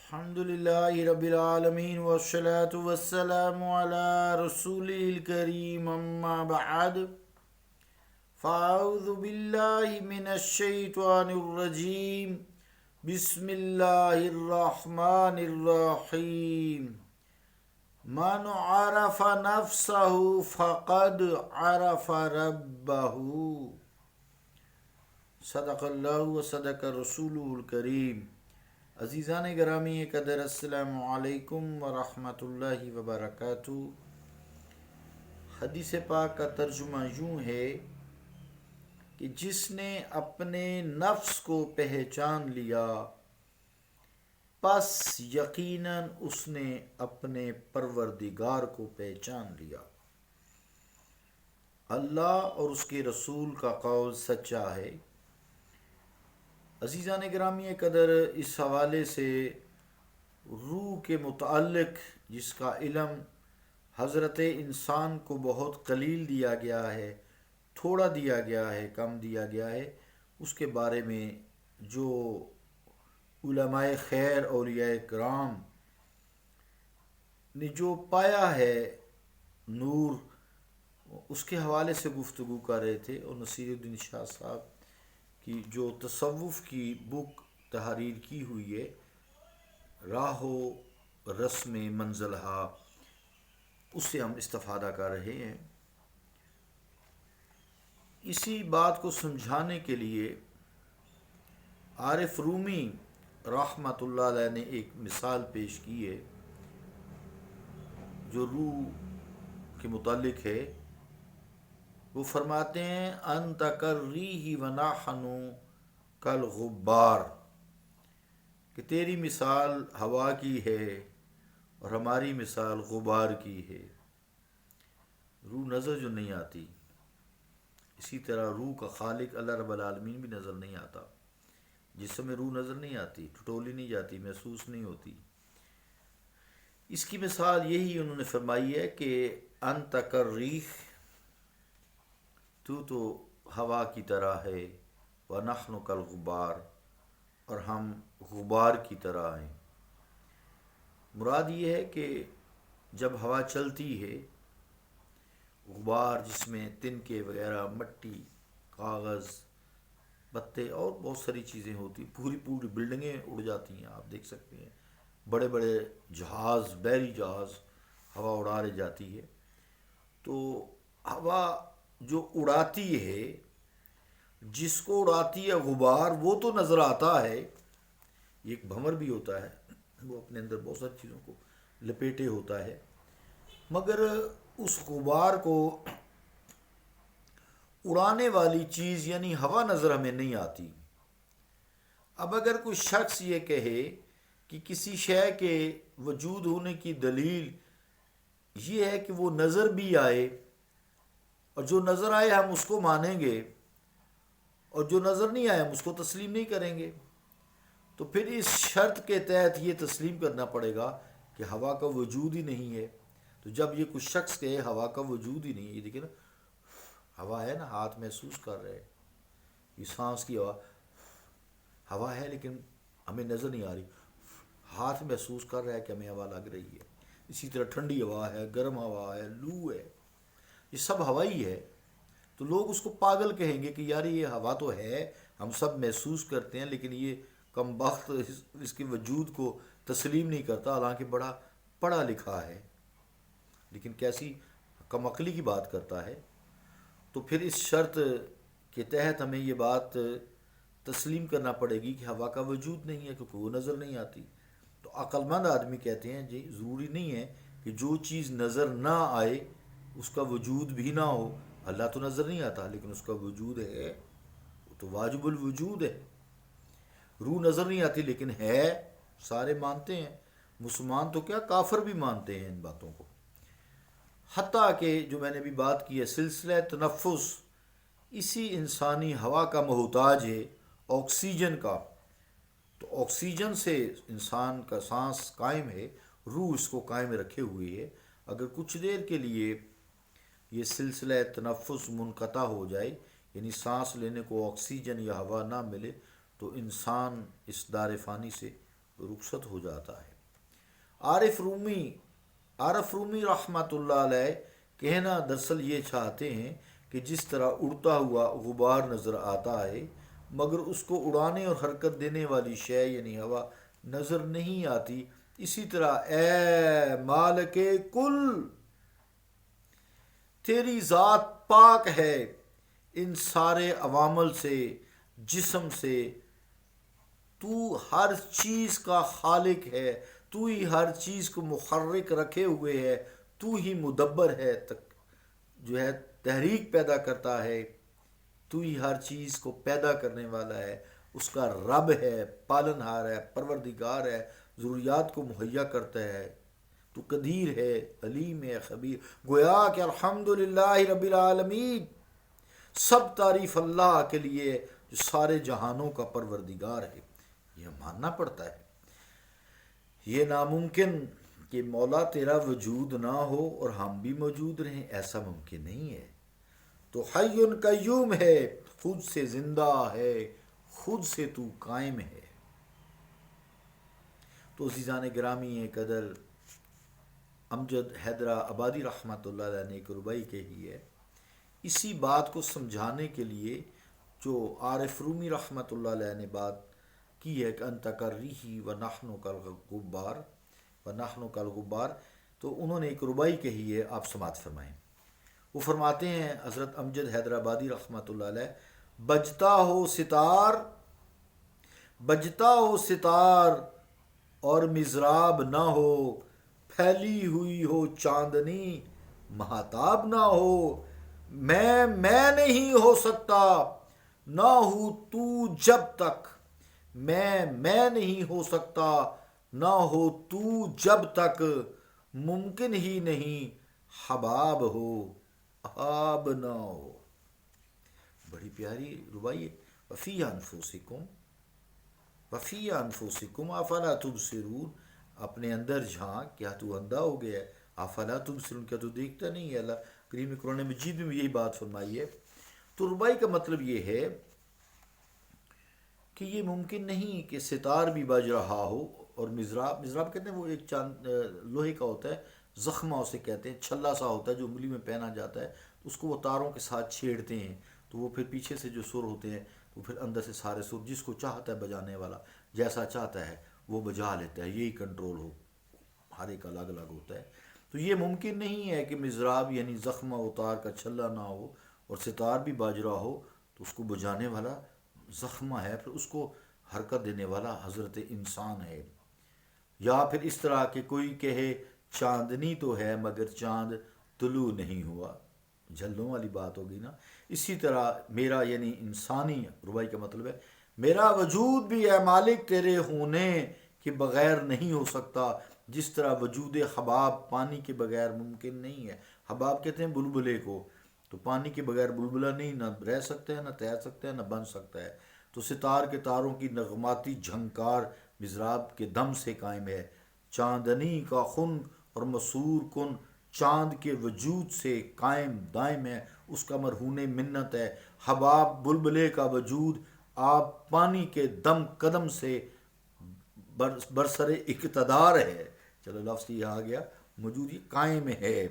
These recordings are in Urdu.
الحمد لله رب العالمين والصلاة والسلام على رسوله الكريم أما بعد فأعوذ بالله من الشيطان الرجيم بسم الله الرحمن الرحيم من عرف نفسه فقد عرف ربه صدق اللہ و صدق رسولہ الکریم۔ عزیزان گرامی قدر، السلام علیکم ورحمۃ اللہ وبرکاتہ۔ حدیث پاک کا ترجمہ یوں ہے کہ جس نے اپنے نفس کو پہچان لیا پس یقیناً اس نے اپنے پروردگار کو پہچان لیا۔ اللہ اور اس کے رسول کا قول سچا ہے۔ عزیزان گرامی قدر، اس حوالے سے روح کے متعلق جس کا علم حضرت انسان کو بہت قلیل دیا گیا ہے، تھوڑا دیا گیا ہے، کم دیا گیا ہے، اس کے بارے میں جو علماء خیر اولیاء کرام نے جو پایا ہے نور، اس کے حوالے سے گفتگو کر رہے تھے۔ اور نصیر الدین شاہ صاحب کی جو تصوف کی بک تحریر کی ہوئی ہے، راہ و رسم منزلہا، اس سے ہم استفادہ کر رہے ہیں۔ اسی بات کو سمجھانے کے لیے عارف رومی رحمۃ اللہ علیہ نے ایک مثال پیش کی ہے جو روح کے متعلق ہے۔ وہ فرماتے ہیں انت کالریح ونحن کالغبار، کہ تیری مثال ہوا کی ہے اور ہماری مثال غبار کی ہے۔ روح نظر جو نہیں آتی، اسی طرح روح کا خالق اللہ رب العالمین بھی نظر نہیں آتا۔ جسم میں روح نظر نہیں آتی، ٹٹولی نہیں جاتی، محسوس نہیں ہوتی۔ اس کی مثال یہی انہوں نے فرمائی ہے کہ انت کالریح، تو ہوا کی طرح ہے، وَنَحْنُ كَالْغُبَارِ، اور ہم غبار کی طرح ہیں۔ مراد یہ ہے کہ جب ہوا چلتی ہے، غبار جس میں تنکے وغیرہ، مٹی، کاغذ، پتے اور بہت ساری چیزیں ہوتی، پوری بلڈنگیں اڑ جاتی ہیں۔ آپ دیکھ سکتے ہیں بڑے بڑے جہاز، بحری جہاز ہوا اڑا رہ جاتی ہے۔ تو ہوا جو اڑاتی ہے، جس کو اڑاتی ہے غبار، وہ تو نظر آتا ہے۔ یہ ایک بھنور بھی ہوتا ہے، وہ اپنے اندر بہت ساری چیزوں کو لپیٹے ہوتا ہے، مگر اس غبار کو اڑانے والی چیز یعنی ہوا نظر ہمیں نہیں آتی۔ اب اگر کوئی شخص یہ کہے کہ کسی شے کے وجود ہونے کی دلیل یہ ہے کہ وہ نظر بھی آئے، اور جو نظر آئے ہم اس کو مانیں گے، اور جو نظر نہیں آئے ہم اس کو تسلیم نہیں کریں گے، تو پھر اس شرط کے تحت یہ تسلیم کرنا پڑے گا کہ ہوا کا وجود ہی نہیں ہے۔ تو جب یہ کچھ شخص کہے ہوا کا وجود ہی نہیں ہے، یہ دیکھیں نا، ہوا ہے نا، ہاتھ محسوس کر رہے، یہ سانس کی ہوا ہے لیکن ہمیں نظر نہیں آ رہی، ہاتھ محسوس کر رہا ہے کہ ہمیں ہوا لگ رہی ہے۔ اسی طرح ٹھنڈی ہوا ہے، گرم ہوا ہے، لو ہے، یہ سب ہوا ہی ہے۔ تو لوگ اس کو پاگل کہیں گے کہ یار یہ ہوا تو ہے، ہم سب محسوس کرتے ہیں، لیکن یہ کم بخت اس کے وجود کو تسلیم نہیں کرتا، حالانکہ بڑا پڑھا لکھا ہے، لیکن کیسی کم عقلی کی بات کرتا ہے۔ تو پھر اس شرط کے تحت ہمیں یہ بات تسلیم کرنا پڑے گی کہ ہوا کا وجود نہیں ہے، کیونکہ وہ نظر نہیں آتی۔ تو عقل مند آدمی کہتے ہیں جی ضروری نہیں ہے کہ جو چیز نظر نہ آئے اس کا وجود بھی نہ ہو۔ اللہ تو نظر نہیں آتا لیکن اس کا وجود ہے، وہ تو واجب الوجود ہے۔ روح نظر نہیں آتی لیکن ہے، سارے مانتے ہیں، مسلمان تو کیا کافر بھی مانتے ہیں ان باتوں کو۔ حتیٰ کہ جو میں نے بھی بات کی ہے، سلسلہ تنفس اسی انسانی ہوا کا محتاج ہے، آکسیجن کا۔ تو آکسیجن سے انسان کا سانس قائم ہے، روح اس کو قائم رکھے ہوئی ہے۔ اگر کچھ دیر کے لیے یہ سلسلہ تنفس منقطع ہو جائے، یعنی سانس لینے کو آکسیجن یا ہوا نہ ملے، تو انسان اس دار فانی سے رخصت ہو جاتا ہے۔ عارف رومی رحمۃ اللہ علیہ کہنا دراصل یہ چاہتے ہیں کہ جس طرح اڑتا ہوا غبار نظر آتا ہے مگر اس کو اڑانے اور حرکت دینے والی شے یعنی ہوا نظر نہیں آتی، اسی طرح اے مالک کل تیری ذات پاک ہے ان سارے عوامل سے، جسم سے، تو ہر چیز کا خالق ہے، تو ہی ہر چیز کو محرک رکھے ہوئے ہے، تو ہی مدبر ہے، جو ہے تحریک پیدا کرتا ہے، تو ہی ہر چیز کو پیدا کرنے والا ہے، اس کا رب ہے، پالن ہار ہے، پروردگار ہے، ضروریات کو مہیا کرتا ہے، تو قدیر ہے، علیم ہے، خبیر۔ گویا کہ الحمدللہ رب العالمین، سب تعریف اللہ کے لیے جو سارے جہانوں کا پروردگار ہے۔ یہ ماننا پڑتا ہے، یہ ناممکن کہ مولا تیرا وجود نہ ہو اور ہم بھی موجود رہیں، ایسا ممکن نہیں ہے۔ تو حی قیوم ہے، خود سے زندہ ہے، خود سے تو قائم ہے۔ تو عزیزان گرامی قدر امجد حیدرآ آبادی رحمۃ اللہ علیہ نے ایک ربائی کہی ہے اسی بات کو سمجھانے کے لیے جو عارف رومی رحمۃ اللہ علیہ نے بات کی ہے کہ انت کریحی و نحن کالغبار، تو انہوں نے ایک ربائی کہی ہے، آپ سماعت فرمائیں۔ وہ فرماتے ہیں حضرت امجد حیدرآبادی رحمۃ اللہ علیہ، بجتا ہو ستار اور مضراب نہ ہو، پھیلی ہوئی ہو چاندنی مہتاب نہ ہو، میں نہیں ہو سکتا نہ ہو تو جب تک، میں نہیں ہو سکتا نہ ہو تو جب تک، ممکن ہی نہیں حباب ہو آب نہ ہو۔ بڑی پیاری ربائی ہے۔ وفی انفسکم افلا تبصرون، اپنے اندر جھانک، کیا تو اندھا ہو گیا ہے؟ افلا تبصرون، کیا تو دیکھتا نہیں ہے؟ اللہ کریم قرآن مجید میں بھی یہی بات فرمائی ہے۔ تو ربائی کا مطلب یہ ہے کہ یہ ممکن نہیں کہ ستار بھی بج رہا ہو اور مضراب کہتے ہیں وہ ایک لوہے کا ہوتا ہے، زخمہ اسے کہتے ہیں، چھلا سا ہوتا ہے جو انگلی میں پہنا جاتا ہے، تو اس کو وہ تاروں کے ساتھ چھیڑتے ہیں تو وہ پھر پیچھے سے جو سر ہوتے ہیں تو پھر اندر سے سارے سر جس کو چاہتا ہے بجانے والا جیسا چاہتا ہے وہ بجا لیتا ہے، یہی کنٹرول ہو، ہر ایک الگ الگ ہوتا ہے۔ تو یہ ممکن نہیں ہے کہ مضراب یعنی زخمہ اتار کا چھلا نہ ہو اور ستار بھی باج رہا ہو تو اس کو بجانے والا زخمہ ہے، پھر اس کو حرکت دینے والا حضرت انسان ہے۔ یا پھر اس طرح کہ کوئی کہے چاندنی تو ہے مگر چاند طلوع نہیں ہوا، جھلوں والی بات ہوگی نا۔ اسی طرح میرا یعنی انسانی ربائی کا مطلب ہے میرا وجود بھی اے مالک تیرے ہونے کے بغیر نہیں ہو سکتا، جس طرح وجود حباب پانی کے بغیر ممکن نہیں ہے۔ حباب کہتے ہیں بلبلے کو، تو پانی کے بغیر بلبلہ نہیں نہ رہ سکتا ہے، نہ تیر سکتا ہے، نہ بن سکتا ہے۔ تو ستار کے تاروں کی نغماتی جھنکار مضراب کے دم سے قائم ہے، چاندنی کا خن اور مسور کن چاند کے وجود سے قائم دائم ہے، اس کا مرہون منت ہے۔ حباب بلبلے کا وجود آپ پانی کے دم قدم سے برسر اقتدار ہے، چلو لفظ یہ آ گیا، موجود یہ قائم ہے۔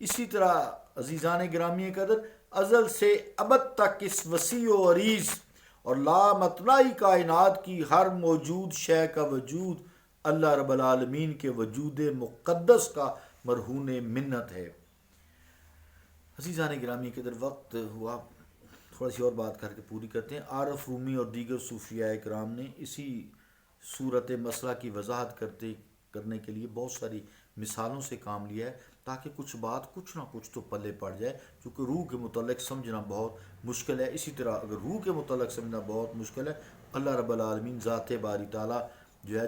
اسی طرح عزیزان گرامی قدر ازل سے ابد تک اس وسیع و عریض اور لامتناہی کائنات کی ہر موجود شے کا وجود اللہ رب العالمین کے وجود مقدس کا مرہون منت ہے۔ عزیزان گرامی قدر وقت ہوا، تھوڑا سی اور بات کر کے پوری کرتے ہیں۔ عارف رومی اور دیگر صوفیاء کرام نے اسی صورت مسئلہ کی وضاحت کرنے کے لیے بہت ساری مثالوں سے کام لیا ہے تاکہ کچھ نہ کچھ تو پلے پڑ جائے، چونکہ روح کے متعلق سمجھنا بہت مشکل ہے۔ اسی طرح اگر روح کے متعلق سمجھنا بہت مشکل ہے، اللہ رب العالمین ذات باری تعالیٰ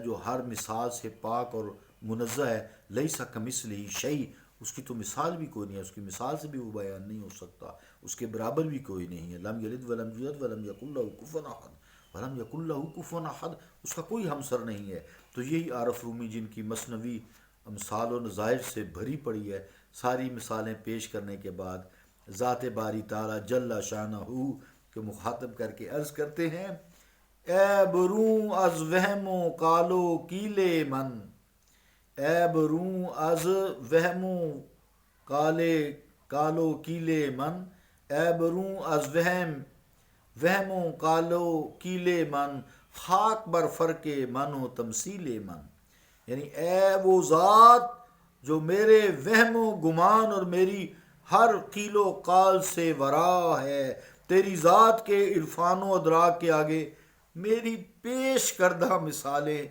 جو ہر مثال سے پاک اور منزہ ہے، لیس کمثلہ شیء، اس کی تو مثال بھی کوئی نہیں ہے، اس کی مثال سے بھی وہ بیان نہیں ہو سکتا، اس کے برابر بھی کوئی نہیں ہے۔ لم یلد ولم یولد ولم یکن لہ کفوا احد، ولم یکن لہ کفوا احد، اس کا کوئی ہمسر نہیں ہے۔ تو یہی عارف رومی جن کی مثنوی امثال و نظائر سے بھری پڑی ہے، ساری مثالیں پیش کرنے کے بعد ذات باری تعالیٰ جل شانہ کے مخاطب کر کے عرض کرتے ہیں اے بروں از وہم و کالو کیلے من، اے بروں از وہم و کالو کیلے من، اے بروں از وہم و کالو کیلے من، خاک بر فرق من و تمثیل من. یعنی اے وہ ذات جو میرے وہم و گمان اور میری ہر قیل و قال سے ورا ہے، تیری ذات کے عرفان و ادراک کے آگے میری پیش کردہ مثالیں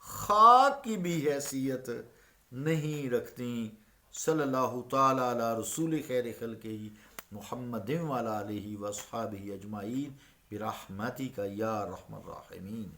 خاک کی بھی حیثیت نہیں رکھتی. صلی اللہ تعالی علی رسول خیر خلقہ محمد وعلی آلہ واصحابہ اجمعین برحمتک یا ارحم الراحمین.